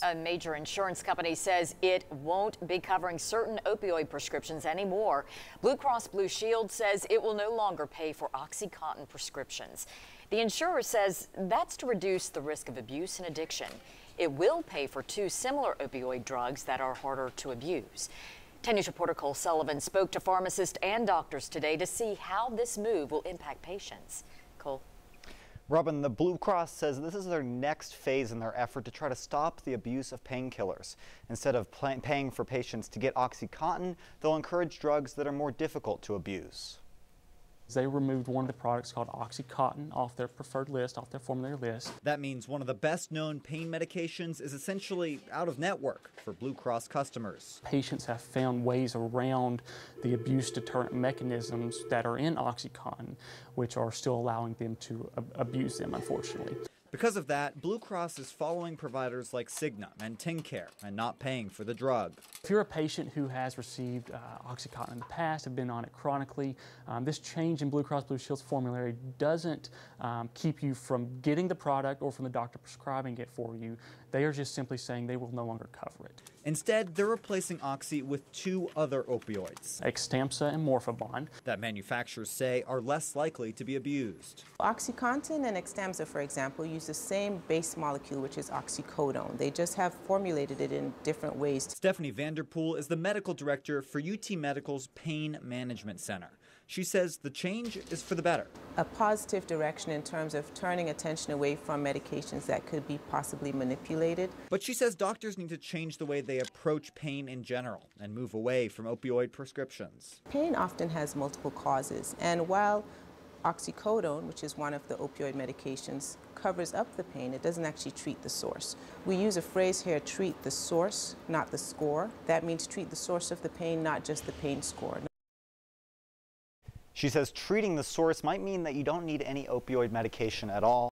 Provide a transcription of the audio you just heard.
A major insurance company says it won't be covering certain opioid prescriptions anymore. Blue Cross Blue Shield says it will no longer pay for OxyContin prescriptions. The insurer says that's to reduce the risk of abuse and addiction. It will pay for two similar opioid drugs that are harder to abuse. 10 News reporter Cole Sullivan spoke to pharmacists and doctors today to see how this move will impact patients. Cole. Robin, the Blue Cross says this is their next phase in their effort to try to stop the abuse of painkillers. Instead of paying for patients to get OxyContin, they'll encourage drugs that are more difficult to abuse. They removed one of the products called OxyContin off their preferred list, off their formulary list. That means one of the best known pain medications is essentially out of network for Blue Cross customers. Patients have found ways around the abuse deterrent mechanisms that are in OxyContin, which are still allowing them to abuse them, unfortunately. Because of that, Blue Cross is following providers like Cigna and TennCare and not paying for the drug. If you're a patient who has received OxyContin in the past, have been on it chronically, this change in Blue Cross Blue Shield's formulary doesn't keep you from getting the product or from the doctor prescribing it for you. They are just simply saying they will no longer cover it. Instead, they're replacing Oxy with two other opioids, Xtampza and Morphabond, that manufacturers say are less likely to be abused. OxyContin and Xtampza, for example, use the same base molecule, which is oxycodone. They just have formulated it in different ways. Stephanie Vanderpool is the medical director for UT Medical's Pain Management Center. She says the change is for the better. A positive direction in terms of turning attention away from medications that could be possibly manipulated. But she says doctors need to change the way they approach pain in general and move away from opioid prescriptions. Pain often has multiple causes, and while oxycodone, which is one of the opioid medications, covers up the pain, it doesn't actually treat the source. We use a phrase here, treat the source, not the score. That means treat the source of the pain, not just the pain score. She says treating the source might mean that you don't need any opioid medication at all.